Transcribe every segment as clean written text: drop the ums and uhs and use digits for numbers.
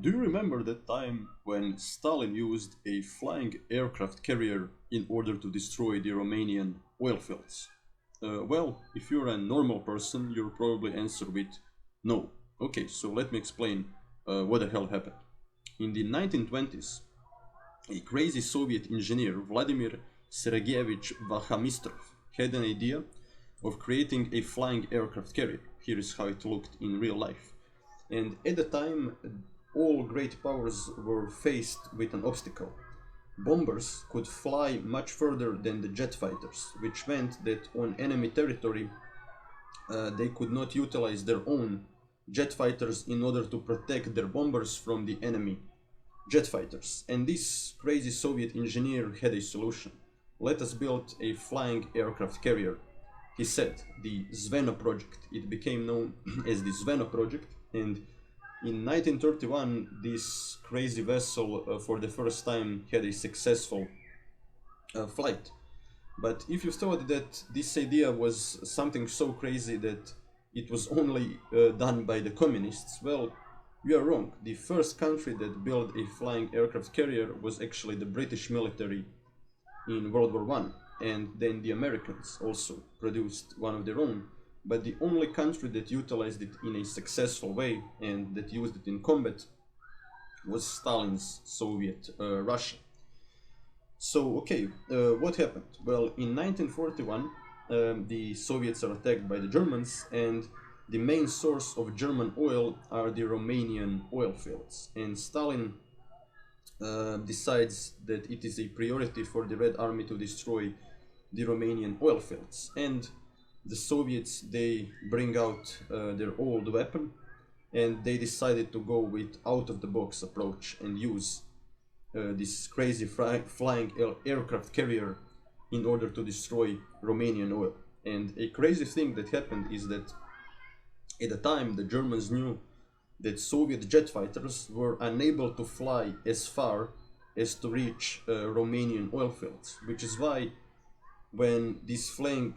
Do you remember that time when Stalin used a flying aircraft carrier in order to destroy the Romanian oil fields? Well, if you're a normal person, you'll probably answer with no. Okay, so let me explain what the hell happened. In the 1920s, a crazy Soviet engineer, Vladimir Sergeyevich Vachamistrov, had an idea of creating a flying aircraft carrier. Here is how it looked in real life. And at the time, all great powers were faced with an obstacle. Bombers could fly much further than the jet fighters, which meant that on enemy territory they could not utilize their own jet fighters in order to protect their bombers from the enemy jet fighters. And this crazy Soviet engineer had a solution. Let us build a flying aircraft carrier, he said. The Zveno project. It became known as the Zveno project, and in 1931 this crazy vessel for the first time had a successful flight. But if you thought that this idea was something so crazy that it was only done by the communists, well, you are wrong. The first country that built a flying aircraft carrier was actually the British military in World War I, and then the Americans also produced one of their own. But the only country that utilized it in a successful way and that used it in combat was Stalin's Soviet Russia. So, okay, what happened? Well, in 1941, the Soviets are attacked by the Germans, and the main source of German oil are the Romanian oil fields. And Stalin decides that it is a priority for the Red Army to destroy the Romanian oil fields. And the Soviets, they bring out their old weapon, and they decided to go with out-of-the-box approach and use this crazy flying aircraft carrier in order to destroy Romanian oil. And a crazy thing that happened is that at the time the Germans knew that Soviet jet fighters were unable to fly as far as to reach Romanian oil fields, which is why when these flying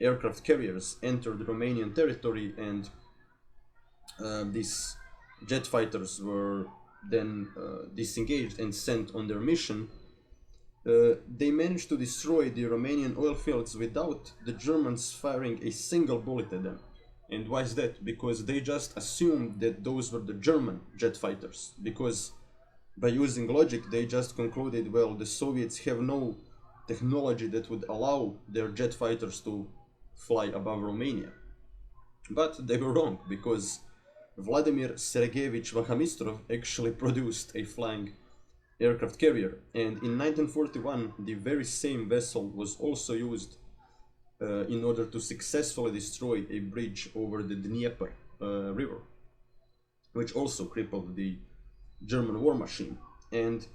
aircraft carriers entered Romanian territory and these jet fighters were then disengaged and sent on their mission, they managed to destroy the Romanian oil fields without the Germans firing a single bullet at them. And why is that? Because they just assumed that those were the German jet fighters, because by using logic they just concluded, well, the Soviets have no technology that would allow their jet fighters to fly above Romania. But they were wrong, because Vladimir Sergeyevich Vachamistrov actually produced a flying aircraft carrier, and in 1941 the very same vessel was also used in order to successfully destroy a bridge over the Dnieper river, which also crippled the German war machine. And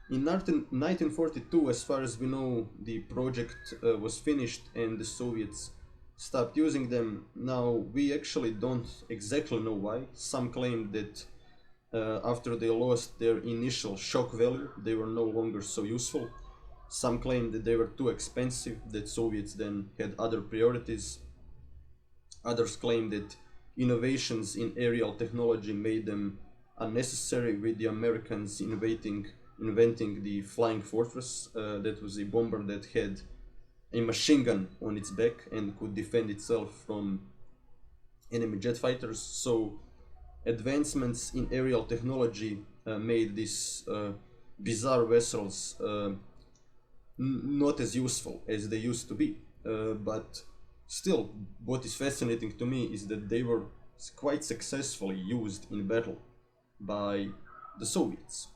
in 1942, as far as we know, the project was finished and the Soviets stopped using them. Now, we actually don't exactly know why. Some claim that after they lost their initial shock value, they were no longer so useful. Some claim that they were too expensive, that Soviets then had other priorities. Others claim that innovations in aerial technology made them unnecessary, with the Americans inventing the Flying Fortress. That was a bomber that had a machine gun on its back and could defend itself from enemy jet fighters. So advancements in aerial technology made these bizarre vessels not as useful as they used to be. But still, what is fascinating to me is that they were quite successfully used in battle by the Soviets.